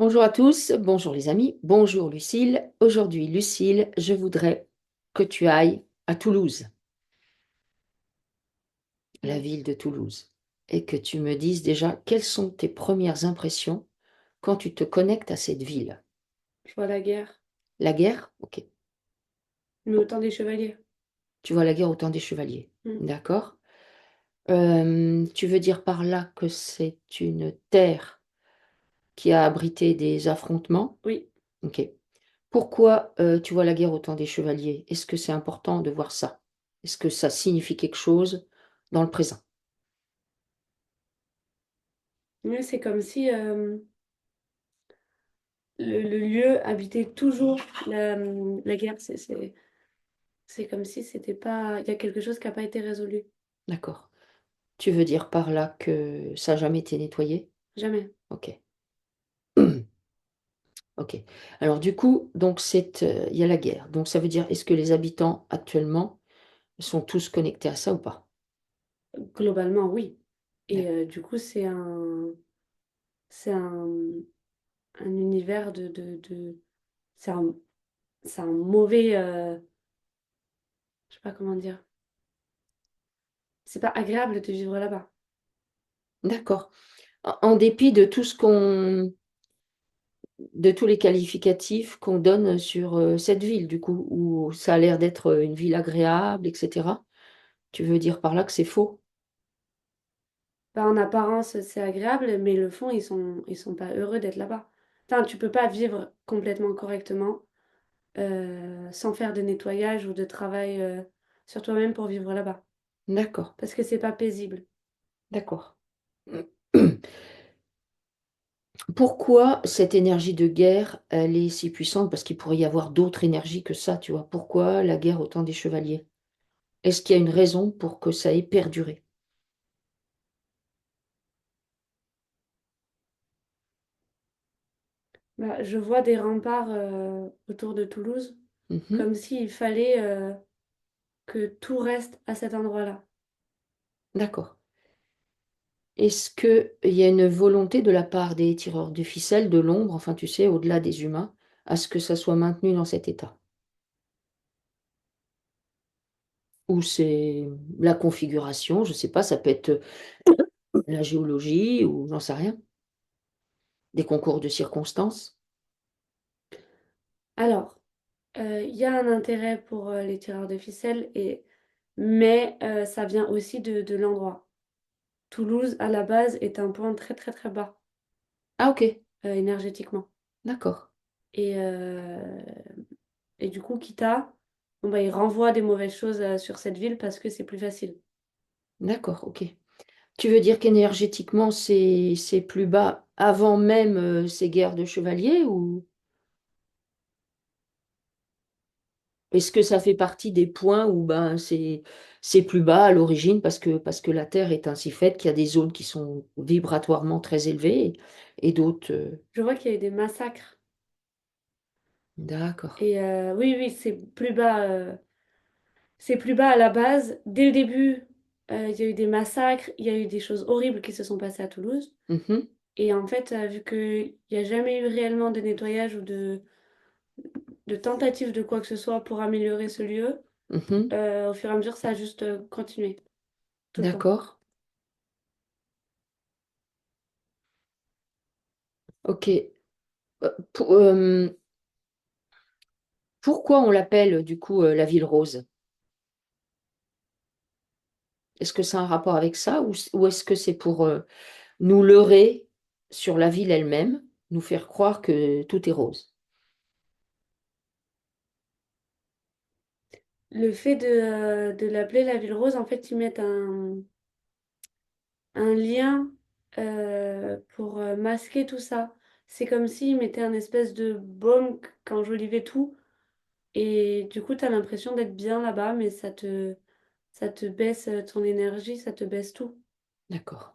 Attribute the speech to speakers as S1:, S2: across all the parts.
S1: Bonjour à tous, bonjour les amis, bonjour Lucille. Aujourd'hui, Lucille, je voudrais que tu ailles à Toulouse, la
S2: Oui.
S1: ville de Toulouse, et que tu me dises déjà quelles sont tes premières impressions quand tu te connectes à cette ville.
S2: Je vois la guerre,
S1: La guerre? Ok.
S2: mais autant des chevaliers.
S1: Tu vois la guerre au temps des chevaliers.
S2: Hmm.
S1: D'accord. Tu veux dire par là que c'est une terre qui a abrité des affrontements?
S2: Oui,
S1: Ok. Pourquoi tu vois la guerre au temps des chevaliers? Est-ce que c'est important de voir ça? Est-ce que ça signifie quelque chose dans le présent?
S2: mais c'est comme si le lieu habitait toujours la guerre. C'est comme si c'était pas. Il y a quelque chose qui n'a pas été résolu.
S1: D'accord. Tu veux dire par là que ça n'a jamais été nettoyé?
S2: Jamais.
S1: Ok. Ok. Alors du coup, donc il y a la guerre. Donc ça veut dire, est-ce que les habitants actuellement sont tous connectés à ça ou pas?
S2: Globalement, oui. Et
S1: D'ac-
S2: du coup, c'est un univers c'est un, c'est un mauvais. Je sais pas comment dire. C'est pas agréable de vivre là-bas.
S1: D'accord. En dépit de tout de tous les qualificatifs qu'on donne sur cette ville, du coup, où ça a l'air d'être une ville agréable, etc. Tu veux dire par là que c'est faux?
S2: Bah, en apparence, c'est agréable, mais le fond, ils sont pas heureux d'être là-bas. Enfin, tu peux pas vivre complètement correctement sans faire de nettoyage ou de travail sur toi-même pour vivre là-bas.
S1: D'accord,
S2: Parce que c'est pas paisible.
S1: d'accord. Pourquoi cette énergie de guerre, elle est si puissante? Parce qu'il pourrait y avoir d'autres énergies que ça, tu vois. Pourquoi la guerre au temps des chevaliers? Est-ce qu'il y a une raison pour que ça ait perduré?
S2: Bah, je vois des remparts autour de Toulouse,
S1: Mhm.
S2: comme s'il fallait que tout reste à cet endroit-là.
S1: D'accord. Est-ce qu'il y a une volonté de la part des tireurs de ficelle, de l'ombre, enfin tu sais, au-delà des humains, à ce que ça soit maintenu dans cet état? Ou c'est la configuration, je ne sais pas, ça peut être la géologie ou j'en sais rien, des concours de circonstances.
S2: Alors, il y a un intérêt pour les tireurs de ficelle, mais ça vient aussi de l'endroit. Toulouse, à la base, est un point très très très bas
S1: Ah ok,
S2: énergétiquement.
S1: d'accord,
S2: Et, euh, et du coup, Kita, bon, bah, il renvoie des mauvaises choses sur cette ville parce que c'est plus facile.
S1: d'accord, ok. Tu veux dire qu'énergétiquement, c'est plus bas avant même ces guerres de chevaliers ou est-ce que ça fait partie des points où ben, c'est plus bas à l'origine parce que la Terre est ainsi faite qu'il y a des zones qui sont vibratoirement très élevées et d'autres.
S2: Je vois qu'il y a eu des massacres.
S1: D'accord.
S2: Et oui, oui, c'est plus bas à la base. Dès le début, il y a eu des massacres, il y a eu des choses horribles qui se sont passées à Toulouse.
S1: Mhm,
S2: Et en fait, vu qu'il n'y a jamais eu réellement de nettoyage ou de tentative de quoi que ce soit pour améliorer ce lieu,
S1: mhm,
S2: au fur et à mesure, ça a juste continué, tout le temps.
S1: d'accord. Ok. Pour- pourquoi on l'appelle du coup la ville rose? Est-ce que c'est un rapport avec ça ou est-ce que c'est pour nous leurrer sur la ville elle-même, nous faire croire que tout est rose?
S2: Le fait de l'appeler la ville rose, en fait, ils mettent un lien pour masquer tout ça. C'est comme s'ils mettaient un espèce de baume qu'enjolivait tout. Et du coup, tu as l'impression d'être bien là-bas, mais ça te baisse ton énergie, ça te baisse tout.
S1: D'accord.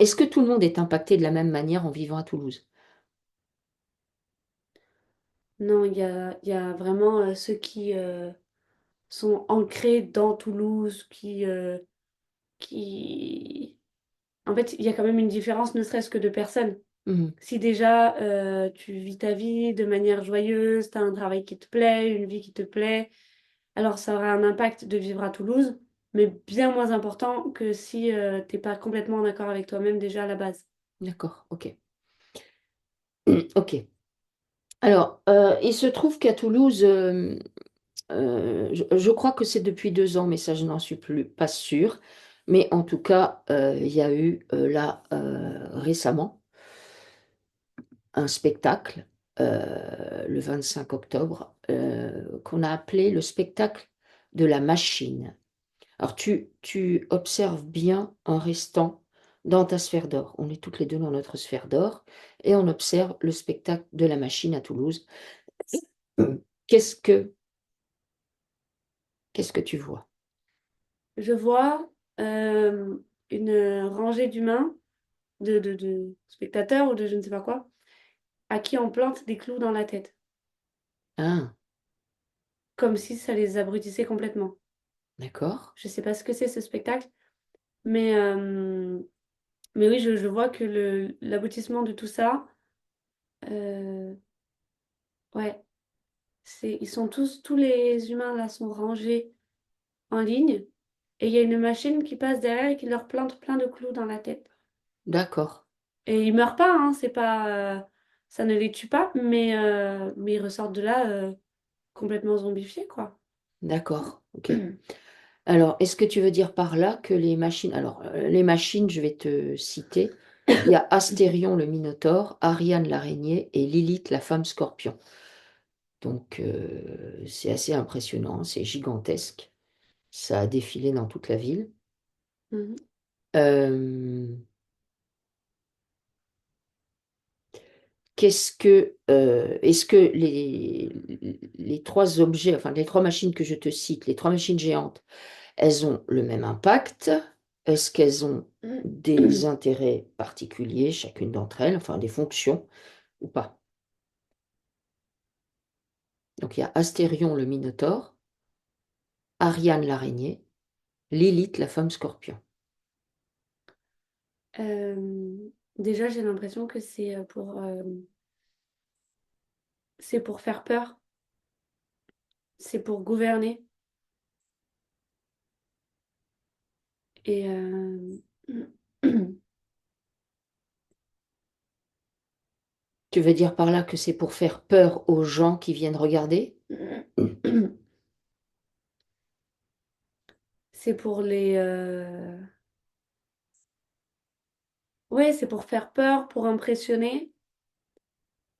S1: Est-ce que tout le monde est impacté de la même manière en vivant à Toulouse?
S2: Non, il y a vraiment ceux qui sont ancrés dans Toulouse, qui... En fait, il y a quand même une différence, ne serait-ce que de personnes.
S1: Mhm.
S2: Si déjà tu vis ta vie de manière joyeuse, tu as un travail qui te plaît, une vie qui te plaît, alors ça aura un impact de vivre à Toulouse, mais bien moins important que si t'es pas complètement en accord avec toi-même déjà à la base.
S1: D'accord, ok. Ok. Alors, il se trouve qu'à Toulouse, je crois que c'est depuis 2 ans, mais ça, je n'en suis plus pas sûre. Mais en tout cas, il y a eu là récemment un spectacle le 25 octobre qu'on a appelé le spectacle de la machine. Alors, tu observes bien en restant dans ta sphère d'or. On est toutes les deux dans notre sphère d'or et on observe le spectacle de la machine à Toulouse. Qu'est-ce que, qu'est-ce que tu vois?
S2: Je vois euh, une rangée d'humains, de spectateurs ou de je ne sais pas quoi, à qui on plante des clous dans la tête,
S1: Ah,
S2: comme si ça les abrutissait complètement.
S1: d'accord,
S2: Je sais pas ce que c'est ce spectacle, mais, mais oui, je vois que l'aboutissement de tout ça, euh, ouais, ils sont tous les humains là sont rangés en ligne, et il y a une machine qui passe derrière et qui leur plante plein de clous dans la tête.
S1: d'accord,
S2: Et ils meurent pas, hein, c'est pas, ça ne les tue pas, mais ils ressortent de là complètement zombifiés, quoi.
S1: d'accord, ok. Alors, est-ce que tu veux dire par là que les machines... Alors, les machines, je vais te citer. Il y a Astérion le Minotaure, Ariane l'araignée et Lilith la femme scorpion. Donc, c'est assez impressionnant, c'est gigantesque. Ça a défilé dans toute la ville.
S2: Mhm.
S1: Euh, est-ce que les trois objets, enfin les trois machines que je te cite, les trois machines géantes, elles ont le même impact? Est-ce qu'elles ont des intérêts particuliers, chacune d'entre elles, enfin des fonctions ou pas? Donc il y a Astérion le Minotaure, Ariane l'araignée, Lilith la femme scorpion.
S2: Déjà, j'ai l'impression que c'est pour faire peur, c'est pour gouverner. Et
S1: Tu veux dire par là que c'est pour faire peur aux gens qui viennent regarder?
S2: c'est pour ouais, c'est pour faire peur, pour impressionner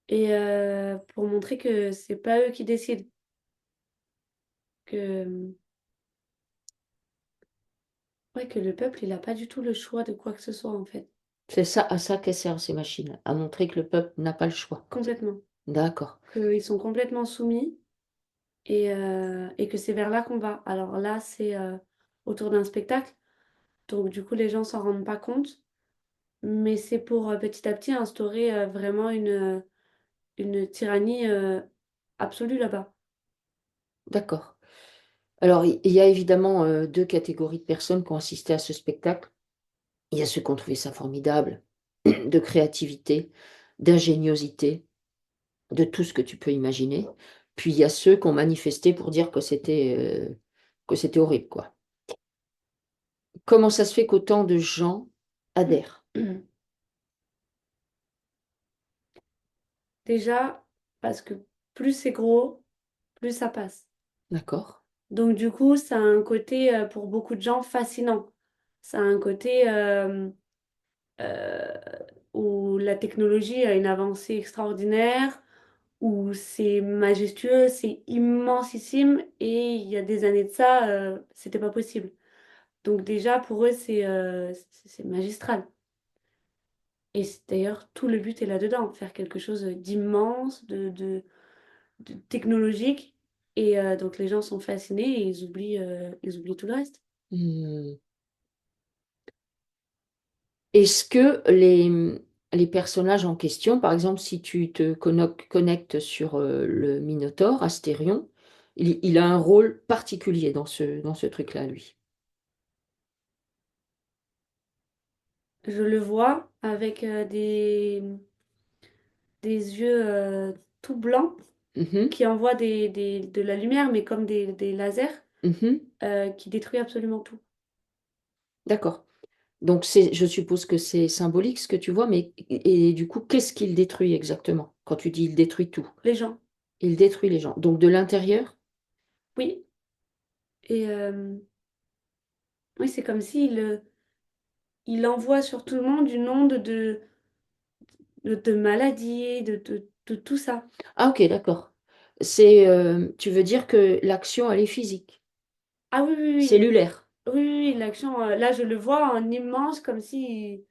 S2: et pour montrer que c'est pas eux qui décident, que ouais, que le peuple, il a pas du tout le choix de quoi que ce soit en fait,
S1: C'est ça, à ça qu'elles servent ces machines, à montrer que le peuple n'a pas le choix.
S2: complètement.
S1: D'accord,
S2: Qu'ils sont complètement soumis et que c'est vers là qu'on va. Alors là, c'est autour d'un spectacle, donc du coup, les gens s'en rendent pas compte, mais c'est pour petit à petit instaurer vraiment une tyrannie absolue là-bas.
S1: d'accord. Alors, il y a évidemment deux catégories de personnes qui ont assisté à ce spectacle. Il y a ceux qui ont trouvé ça formidable, de créativité, d'ingéniosité, de tout ce que tu peux imaginer. Puis il y a ceux qui ont manifesté pour dire que c'était horrible, quoi. Comment ça se fait qu'autant de gens adhèrent?
S2: Déjà, parce que plus c'est gros, plus ça passe.
S1: D'accord?
S2: Donc du coup, ça a un côté pour beaucoup de gens fascinant. Ça a un côté euh, où la technologie a une avancée extraordinaire, où c'est majestueux, c'est immensissime, et il y a des années de ça, c'était pas possible. Donc déjà, pour eux, c'est magistral. Et d'ailleurs, tout le but est là-dedans, faire quelque chose d'immense, de technologique. Et donc les gens sont fascinés et ils oublient tout le reste.
S1: Hmm. Est-ce que les personnages en question, par exemple, si tu te connectes sur le Minotaure, Astérion, il a un rôle particulier dans ce truc-là, lui.
S2: Je le vois avec des... des yeux tout blancs
S1: Mhm,
S2: qui envoient de la lumière, mais comme des lasers,
S1: mhm.
S2: qui détruit absolument tout.
S1: D'accord. Donc, je suppose que c'est symbolique ce que tu vois, mais et du coup, qu'est-ce qu'il détruit exactement? Quand tu dis il détruit tout,
S2: Les gens,
S1: il détruit les gens. Donc, de l'intérieur?
S2: oui. Et oui, c'est comme s'il il envoie sur tout le monde une onde de maladies, de tout ça.
S1: Ah, ok, d'accord. Tu veux dire que l'action, elle est physique,
S2: Ah oui, oui, oui.
S1: cellulaire.
S2: Oui, oui, oui, l'action, là, je le vois en immense, comme si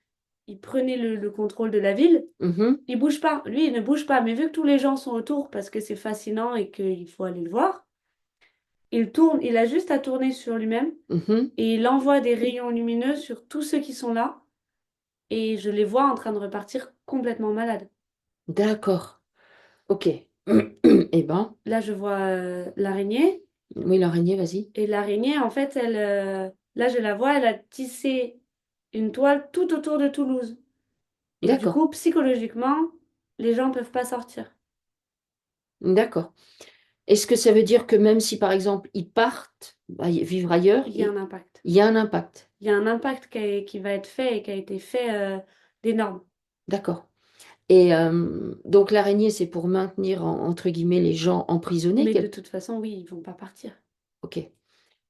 S2: il prenait le contrôle de la ville.
S1: Mhm,
S2: Il bouge pas, lui, il ne bouge pas. Mais vu que tous les gens sont autour parce que c'est fascinant et qu'il faut aller le voir, il tourne, il a juste à tourner sur lui-même
S1: mhm.
S2: et il envoie des rayons lumineux sur tous ceux qui sont là. Et je les vois en train de repartir complètement malades.
S1: D'accord. Ok. Eh ben,
S2: Là, je vois l'araignée.
S1: oui, l'araignée, vas-y.
S2: Et l'araignée, en fait, là, je la vois, elle a tissé une toile tout autour de Toulouse. Et du
S1: D'accord.
S2: coup, psychologiquement, les gens ne peuvent pas sortir.
S1: D'accord. Est-ce que ça veut dire que même si, par exemple, ils partent vivre ailleurs,
S2: Il y a un impact.
S1: il y a un impact?
S2: Il y a un impact qui va être fait et qui a été fait d'énorme.
S1: D'accord. Et donc l'araignée, c'est pour maintenir, entre guillemets, les gens emprisonnés.
S2: Mais de toute façon, oui, ils vont pas partir.
S1: Ok.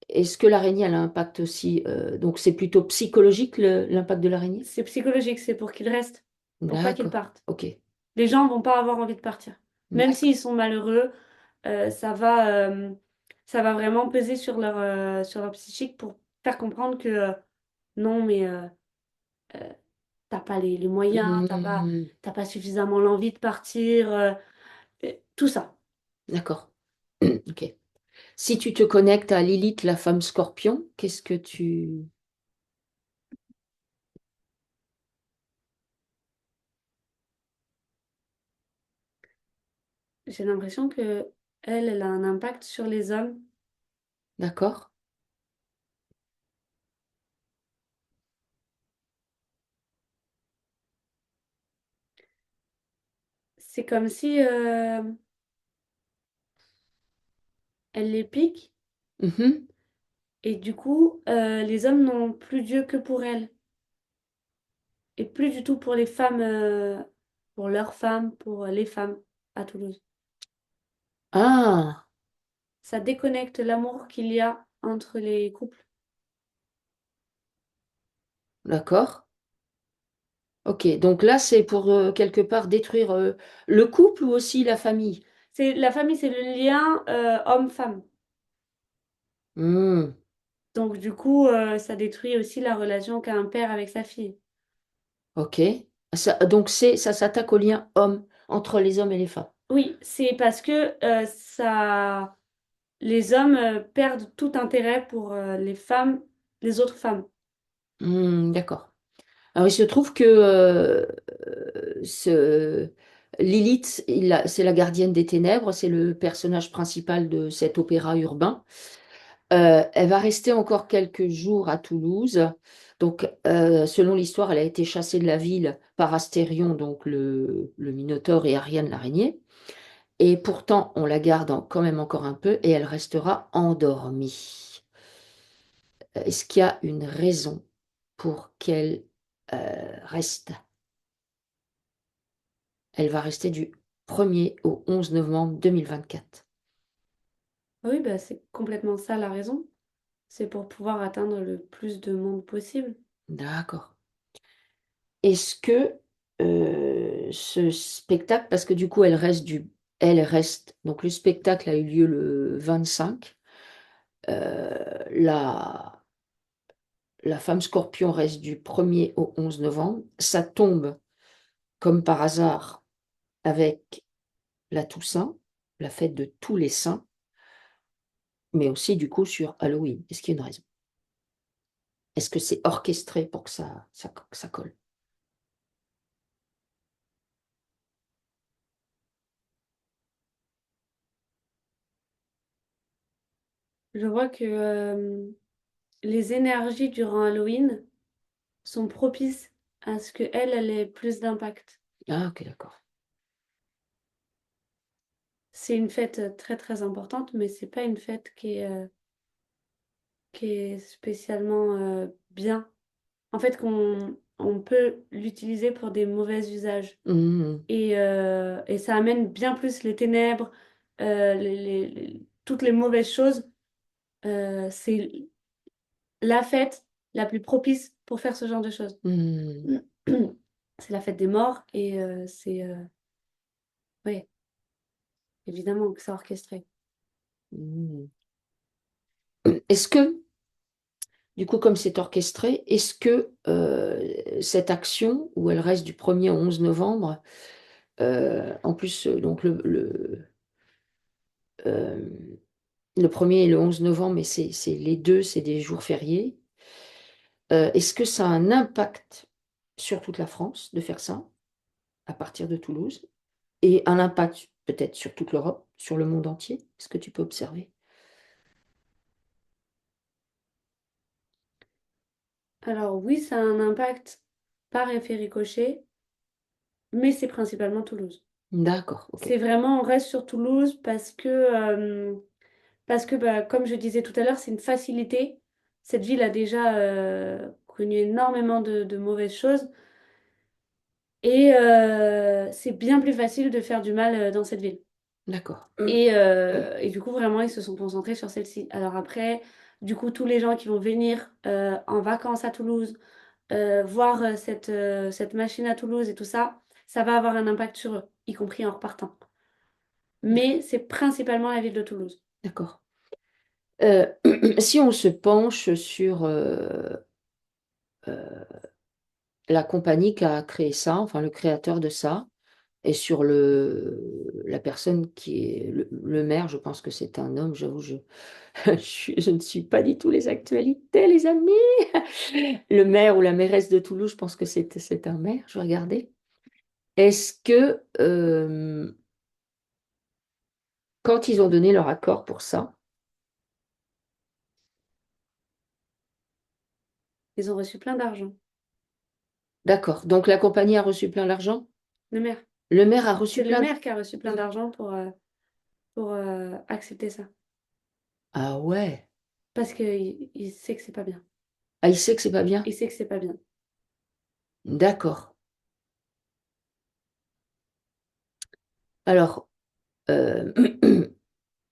S1: Est-ce que l'araignée a l'impact aussi, donc c'est plutôt psychologique l'impact de l'araignée?
S2: C'est psychologique, c'est pour qu'ils restent, pour pas qu'ils
S1: D'accord.
S2: partent.
S1: Ok.
S2: Les gens vont pas avoir envie de partir. Même
S1: D'accord.
S2: s'ils sont malheureux, euh, ça va, euh, ça va vraiment peser sur leur psychique pour faire comprendre que non, mais t'as pas les moyens,
S1: Hmm,
S2: t'as pas suffisamment l'envie de partir, tout ça.
S1: d'accord. Ok. Si tu te connectes à Lilith, la femme scorpion, qu'est-ce que tu...
S2: J'ai l'impression que elle a un impact sur les hommes.
S1: D'accord?
S2: C'est comme si elle les pique
S1: Mhm.
S2: et du coup, les hommes n'ont plus Dieu que pour elle et plus du tout pour les femmes, pour leurs femmes, pour les femmes à Toulouse.
S1: Ah,
S2: Ça déconnecte l'amour qu'il y a entre les couples.
S1: d'accord. Ok, donc là, c'est pour quelque part détruire le couple ou aussi la famille?
S2: C'est la famille, c'est le lien homme-femme.
S1: Hmm,
S2: Donc du coup, ça détruit aussi la relation qu'a un père avec sa fille.
S1: ok. Donc ça s'attaque au lien homme, entre les hommes et les femmes.
S2: Oui, c'est parce que les hommes perdent tout intérêt pour les femmes, les autres femmes.
S1: Hmm, d'accord. Alors, il se trouve que Lilith, c'est la gardienne des ténèbres, c'est le personnage principal de cet opéra urbain. Elle va rester encore quelques jours à Toulouse. Donc, selon l'histoire, elle a été chassée de la ville par Astérion, donc le Minotaure, et Ariane l'araignée. Et pourtant, on la garde quand même encore un peu et elle restera endormie. Est-ce qu'il y a une raison pour qu'elle reste? Elle va rester du 1er au 11 novembre 2024.
S2: Oui, bah, c'est complètement ça la raison. C'est pour pouvoir atteindre le plus de monde possible.
S1: D'accord. Est-ce que ce spectacle, parce que du coup, elle reste, donc le spectacle a eu lieu le 25, la, la femme scorpion reste du 1er au 11 novembre, ça tombe comme par hasard avec la Toussaint, la fête de tous les saints, mais aussi du coup sur Halloween. Est-ce qu'il y a une raison? Est-ce que c'est orchestré pour que ça colle?
S2: Je vois que les énergies durant Halloween sont propices à ce que elle ait plus d'impact.
S1: Ah, ok, d'accord.
S2: c'est une fête très très importante, mais c'est pas une fête qui est spécialement bien. En fait, qu'on on peut l'utiliser pour des mauvais usages.
S1: Mhm.
S2: Et ça amène bien plus les ténèbres, toutes les mauvaises choses. C'est la fête la plus propice pour faire ce genre de choses.
S1: Mhm.
S2: C'est la fête des morts et oui, évidemment que c'est orchestré.
S1: Mhm. Est-ce que, du coup, comme c'est orchestré, est-ce que cette action, où elle reste du 1er au 11 novembre, en plus, donc euh, le 1er et le 11 novembre, mais les deux, c'est des jours fériés, est-ce que ça a un impact sur toute la France de faire ça, à partir de Toulouse, et un impact peut-être sur toute l'Europe, sur le monde entier? Est-ce que tu peux observer?
S2: Alors oui, ça a un impact par effet ricochet, mais c'est principalement Toulouse.
S1: D'accord, ok.
S2: C'est vraiment, on reste sur Toulouse parce que bah, comme je disais tout à l'heure, c'est une facilité. Cette ville a déjà connu énormément de mauvaises choses et c'est bien plus facile de faire du mal dans cette ville.
S1: D'accord.
S2: Et du coup, vraiment, ils se sont concentrés sur celle-ci. Alors après, du coup, tous les gens qui vont venir en vacances à Toulouse, voir cette machine à Toulouse et tout ça, ça va avoir un impact sur eux, y compris en repartant. Mais c'est principalement la ville de Toulouse.
S1: D'accord. Euh, si on se penche sur euh, la compagnie qui a créé ça, enfin le créateur de ça, et sur la personne qui est le maire, je pense que c'est un homme, j'avoue, je ne suis pas du tout les actualités, les amis. Le maire ou la mairesse de Toulouse, je pense que c'est un maire, je vais regarder. Est-ce que, quand ils ont donné leur accord pour ça,
S2: Ils ont reçu plein d'argent.
S1: d'accord, donc la compagnie a reçu plein d'argent?
S2: Le maire.
S1: Le maire a reçu
S2: C'est le
S1: plein...
S2: maire qui a reçu plein d'argent pour accepter ça.
S1: Ah ouais,
S2: Parce qu'il sait que c'est pas bien.
S1: ah, il sait que c'est pas bien?
S2: Il sait que c'est pas bien.
S1: D'accord. Alors, euh,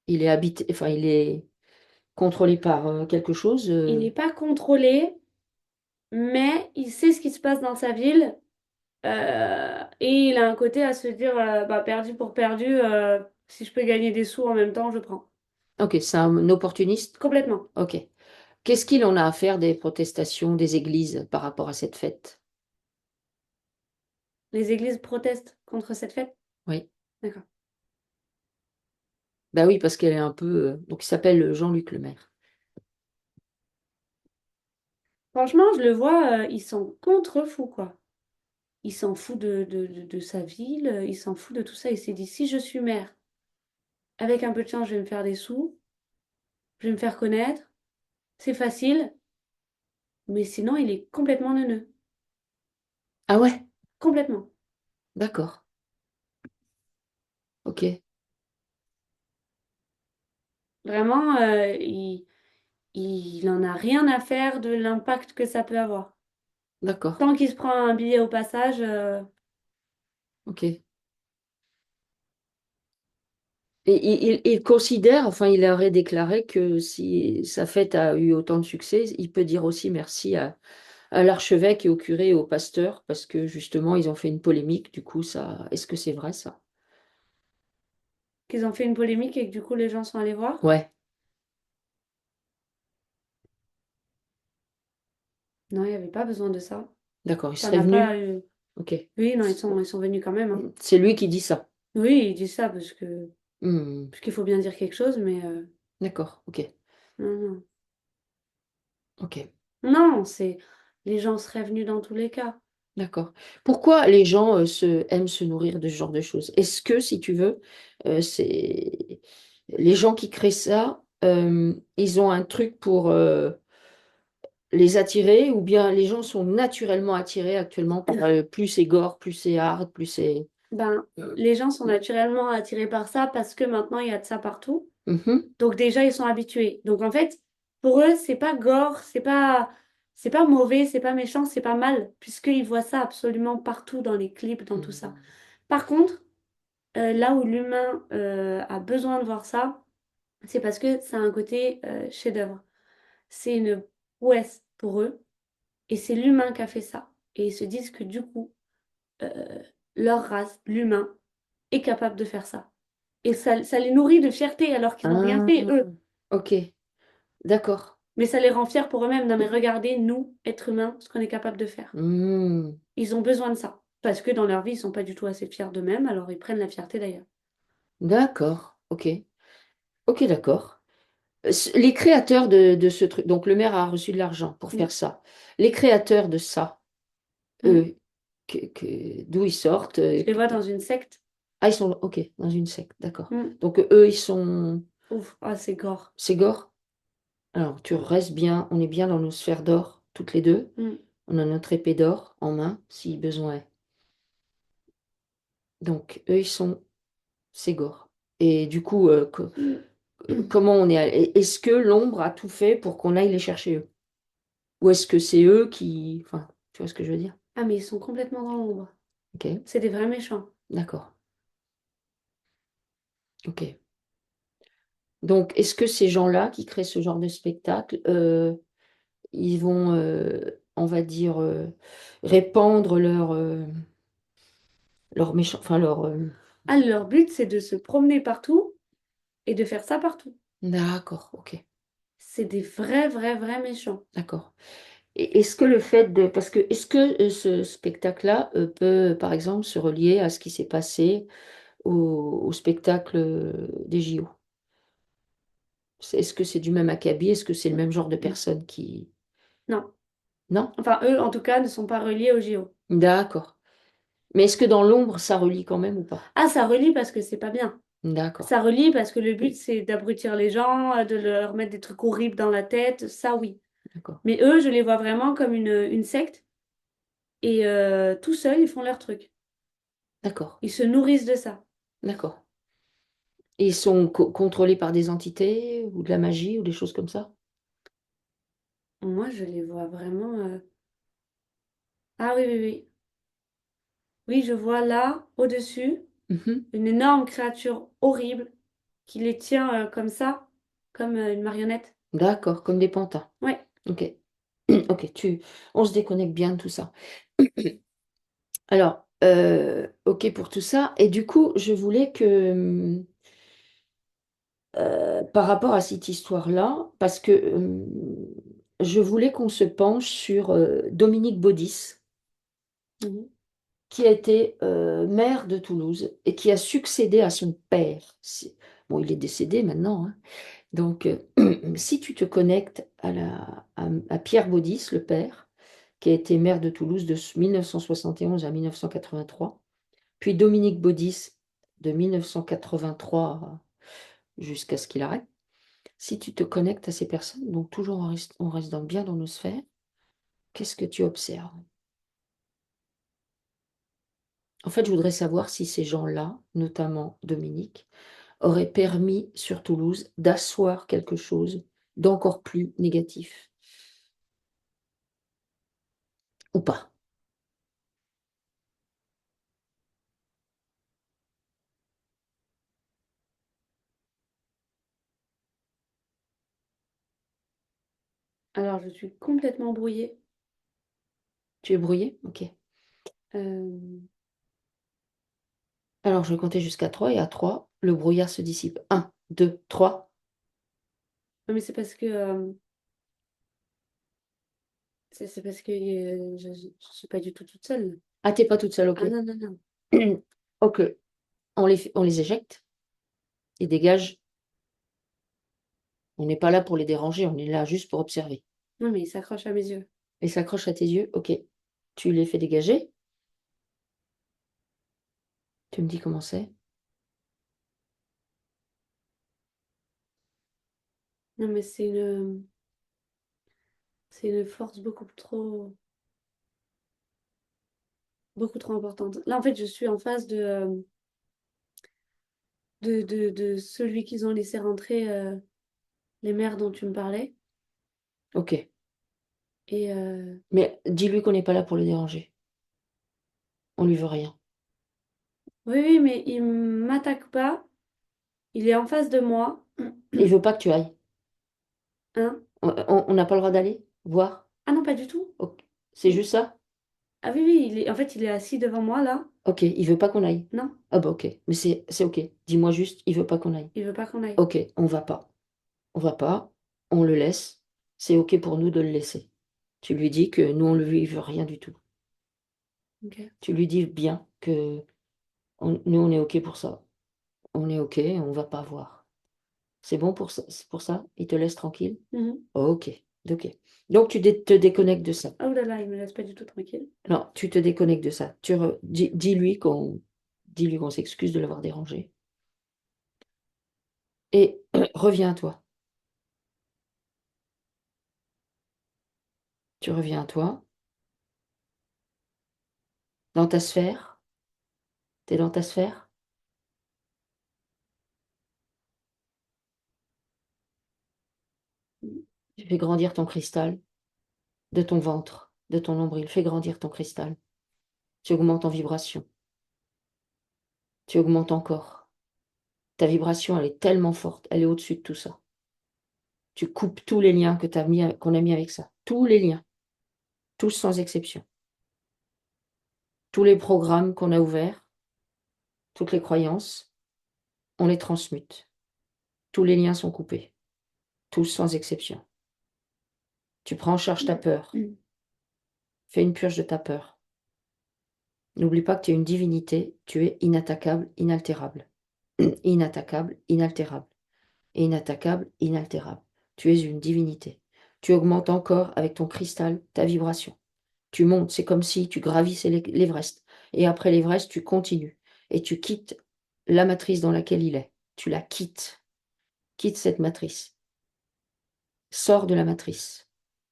S1: il est habité, enfin, il est contrôlé par quelque chose.
S2: Il n'est pas contrôlé, mais il sait ce qui se passe dans sa ville. Et il a un côté à se dire, bah, perdu pour perdu, si je peux gagner des sous en même temps, je prends.
S1: Ok, c'est un opportuniste.
S2: Complètement.
S1: Ok. Qu'est-ce qu'il en a à faire des protestations des églises par rapport à cette fête?
S2: Les églises protestent contre cette fête.
S1: Oui.
S2: D'accord.
S1: Bah oui, parce qu'elle est un peu. Donc, il s'appelle Jean-Luc Lemaire.
S2: Franchement, je le vois, il s'en contre-fout, quoi. Il s'en fout de sa ville, il s'en fout de tout ça. Il s'est dit, si je suis maire, avec un peu de chance, je vais me faire des sous, je vais me faire connaître, c'est facile, mais sinon, il est complètement neuneux.
S1: Ah ouais,
S2: Complètement.
S1: d'accord. Ok,
S2: Vraiment, il en a rien à faire de l'impact que ça peut avoir.
S1: d'accord.
S2: Tant qu'il se prend un billet au passage,
S1: Ok. Et il considère, enfin, il aurait déclaré que si sa fête a eu autant de succès, il peut dire aussi merci à l'archevêque et au curé et au pasteur, parce que justement, ils ont fait une polémique. Du coup, ça, est-ce que c'est vrai ça?
S2: qu'ils ont fait une polémique et que du coup les gens sont allés voir.
S1: Ouais,
S2: Non, il n'y avait pas besoin de ça.
S1: d'accord, il
S2: Ça
S1: serait
S2: n'a
S1: venu.
S2: pas eu...
S1: Ok.
S2: Oui, non, ils sont venus quand même, hein.
S1: C'est lui qui dit ça.
S2: Oui, ils disent ça
S1: Hmm,
S2: parce qu'il faut bien dire quelque chose, mais
S1: d'accord, ok,
S2: non, non.
S1: ok,
S2: Non, c'est... Les gens seraient venus dans tous les cas.
S1: d'accord. Pourquoi les gens aiment se nourrir de ce genre de choses? Est-ce que, si tu veux, c'est les gens qui créent ça, ils ont un truc pour les attirer, ou bien les gens sont naturellement attirés actuellement par plus c'est gore, plus c'est hard, plus c'est...
S2: Ben, les gens sont naturellement attirés par ça parce que maintenant il y a de ça partout.
S1: Mhm.
S2: Donc déjà ils sont habitués. Donc en fait, pour eux, c'est pas gore, c'est pas mauvais, c'est pas méchant, c'est pas mal puisqu'ils voient ça absolument partout dans les clips, dans tout ça.
S1: Mhm.
S2: Par contre, là où l'humain a besoin de voir ça, c'est parce que ça a un côté chef-d'œuvre. C'est une prouesse pour eux et c'est l'humain qui a fait ça. Et ils se disent que du coup, euh, leur race, l'humain, est capable de faire ça. Et ça les nourrit de fierté alors qu'ils n'ont rien
S1: Ah,
S2: fait, eux.
S1: ok, d'accord.
S2: Mais ça les rend fiers pour eux-mêmes. Non, mais regardez, nous, êtres humains, ce qu'on est capable de faire.
S1: Hmm.
S2: Ils ont besoin de ça. Parce que dans leur vie, ils sont pas du tout assez fiers d'eux-mêmes, alors ils prennent la fierté d'ailleurs.
S1: D'accord, ok. Ok, d'accord. Les créateurs de ce truc, donc le maire a reçu de l'argent pour
S2: Mm.
S1: faire ça. Les créateurs de ça,
S2: Mm.
S1: eux, d'où ils sortent?
S2: Je les vois dans une secte.
S1: Ah, ils sont, ok, dans une secte, d'accord.
S2: Mm.
S1: Donc eux, ils sont,
S2: Ouf, ah, c'est gore.
S1: c'est gore. Alors, tu restes bien, on est bien dans nos sphères d'or, toutes les deux.
S2: Mm.
S1: On a notre épée d'or en main, si besoin est. Donc, eux, ils sont Ségor. Et du coup, comment on est est-ce que l'ombre a tout fait pour qu'on aille les chercher eux? Ou est-ce que c'est eux qui... Enfin, tu vois ce que je veux dire?
S2: Ah, mais ils sont complètement dans l'ombre.
S1: Ok,
S2: C'est des vrais méchants.
S1: d'accord. Ok. Donc, est-ce que ces gens-là qui créent ce genre de spectacle, ils vont, on va dire, répandre leur méchant... Enfin, leur...
S2: Ah, leur but, c'est de se promener partout et de faire ça partout.
S1: D'accord, ok,
S2: C'est des vrais, vrais, vrais méchants.
S1: d'accord. Et est-ce que le fait de... Parce que est-ce que ce spectacle-là peut, par exemple, se relier à ce qui s'est passé au spectacle des JO? Est-ce que c'est du même acabit? Est-ce que c'est le même genre de personnes qui...
S2: Non.
S1: Non?
S2: Enfin, eux, en tout cas, ne sont pas reliés aux JO.
S1: D'accord. Mais est-ce que dans l'ombre, ça relie quand même ou pas?
S2: Ah, ça relie parce que c'est pas bien.
S1: D'accord,
S2: Ça relie parce que le but, c'est d'abrutir les gens, de leur mettre des trucs horribles dans la tête. Ça, oui.
S1: d'accord,
S2: Mais eux, je les vois vraiment comme une secte. Et tout seuls, ils font leur truc.
S1: d'accord,
S2: Ils se nourrissent de ça.
S1: d'accord. Et ils sont contrôlés par des entités ou de la magie ou des choses comme ça?
S2: Moi, je les vois vraiment. Ah oui, oui, oui. Oui, je vois là, au-dessus,
S1: Mhm.
S2: une énorme créature horrible qui les tient comme ça, comme une marionnette.
S1: D'accord, comme des pantins.
S2: Ouais.
S1: Ok. Ok, on se déconnecte bien de tout ça. Alors, ok pour tout ça. Et du coup, je voulais que, par rapport à cette histoire-là, parce que je voulais qu'on se penche sur Dominique Baudis,
S2: Mhm.
S1: qui a été maire de Toulouse et qui a succédé à son père. Bon, il est décédé maintenant, hein. Donc, si tu te connectes à Pierre Baudis, le père, qui a été maire de Toulouse de 1971 à 1983, puis Dominique Baudis de 1983 jusqu'à ce qu'il arrête. Si tu te connectes à ces personnes, donc toujours on reste bien dans nos sphères, qu'est-ce que tu observes? En fait, je voudrais savoir si ces gens-là, notamment Dominique, auraient permis sur Toulouse d'asseoir quelque chose d'encore plus négatif ou pas.
S2: Alors, je suis complètement brouillée.
S1: Tu es brouillé? Ok.
S2: Euh,
S1: Alors, je vais compter jusqu'à 3 et à 3, le brouillard se dissipe. Un, 2, 3.
S2: non, mais c'est parce que c'est parce que je suis pas du tout toute seule.
S1: Ah, t'es pas toute seule, ok.
S2: Ah non, non, non.
S1: Ok. On les éjecte et dégage. On n'est pas là pour les déranger, on est là juste pour observer.
S2: Non, mais il s'accroche à mes yeux.
S1: Et s'accroche à tes yeux, ok. Tu les fais dégager. Tu me dis comment c'est.
S2: Non, mais c'est une force beaucoup trop. beaucoup trop importante. Là, en fait, je suis en face de celui qu'ils ont laissé rentrer, les mères dont tu me parlais.
S1: Ok.
S2: Et
S1: Mais dis-lui qu'on n'est pas là pour le déranger. On lui veut rien.
S2: oui, oui, mais il m'attaque pas. Il est en face de moi.
S1: Il veut pas que tu ailles.
S2: Hein?
S1: On n'a pas le droit d'aller voir.
S2: Ah non, pas du tout.
S1: Ok. C'est juste ça?
S2: Ah oui, oui, en fait, il est assis devant moi, là.
S1: Ok. Il veut pas qu'on aille.
S2: Non,
S1: Ah bah ok. Mais c'est ok. Dis-moi juste, il veut pas qu'on aille.
S2: il veut pas qu'on aille.
S1: Ok. On va pas. On va pas. On le laisse. C'est ok pour nous de le laisser. Tu lui dis que nous, on lui veut rien du tout.
S2: Ok.
S1: Tu lui dis bien que nous, on est ok pour ça. On est ok, on va pas voir. C'est bon pour ça, c'est pour ça? Il te laisse tranquille?
S2: Mhm.
S1: Ok, ok. Donc te déconnectes de ça.
S2: Oh là là, il me laisse pas du tout tranquille.
S1: Non, tu te déconnectes de ça. Dis-lui qu'on s'excuse de l'avoir dérangé. Et reviens à toi. Tu reviens à toi, dans ta sphère. T'es dans ta sphère.
S2: Mhm.
S1: Tu fais grandir ton cristal de ton ventre, de ton nombril. Fais grandir ton cristal. Tu augmentes en vibration. Tu augmentes encore. Ta vibration, elle est tellement forte. Elle est au-dessus de tout ça. Tu coupes tous les liens qu'on a mis avec ça. Tous les liens. Tous sans exception. Tous les programmes qu'on a ouverts, toutes les croyances, on les transmute. Tous les liens sont coupés. Tous sans exception. Tu prends en charge ta peur.
S2: Mhm.
S1: Fais une purge de ta peur. N'oublie pas que tu es une divinité. Tu es inattaquable, inaltérable. Inattaquable, inaltérable. Inattaquable, inaltérable. Tu es une divinité. Tu augmentes encore avec ton cristal ta vibration. Tu montes, c'est comme si tu gravissais l'Everest. Et après l'Everest, tu continues. Et tu quittes la matrice dans laquelle il est. Tu la quittes. Quitte cette matrice. Sors de la matrice.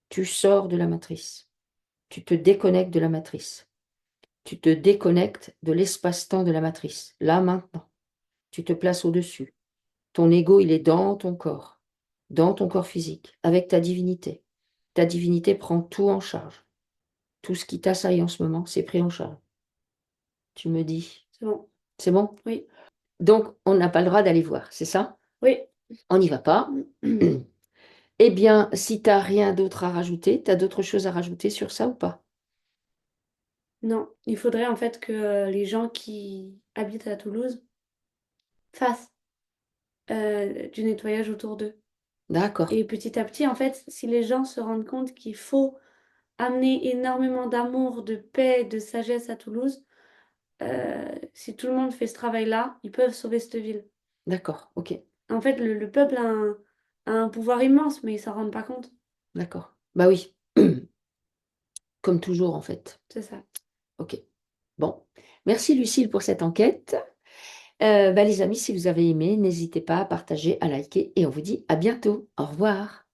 S1: Tu sors de la matrice. Tu te déconnectes de la matrice. Tu te déconnectes de l'espace-temps de la matrice. Là, maintenant. Tu te places au-dessus. Ton ego, il est dans ton corps physique, avec ta divinité. Ta divinité prend tout en charge. Tout ce qui t'assaille en ce moment, c'est pris en charge. Tu me dis,
S2: C'est bon.
S1: c'est bon?
S2: Oui.
S1: Donc, on n'a pas le droit d'aller voir, c'est ça?
S2: Oui.
S1: On n'y va pas. Eh bien, si tu n'as rien d'autre à rajouter, tu as d'autres choses à rajouter sur ça ou pas?
S2: Non, il faudrait en fait que les gens qui habitent à Toulouse fassent du nettoyage autour d'eux.
S1: D'accord,
S2: Et petit à petit, en fait, si les gens se rendent compte qu'il faut amener énormément d'amour, de paix, de sagesse à Toulouse, si tout le monde fait ce travail-là, ils peuvent sauver cette ville.
S1: d'accord, ok,
S2: En fait, le peuple a un pouvoir immense, mais ils s'en rendent pas compte.
S1: d'accord. Bah oui, comme toujours en fait.
S2: C'est ça.
S1: Ok, bon. Merci Lucille pour cette enquête. Bah, les amis, si vous avez aimé, n'hésitez pas à partager, à liker et on vous dit à bientôt. Au revoir.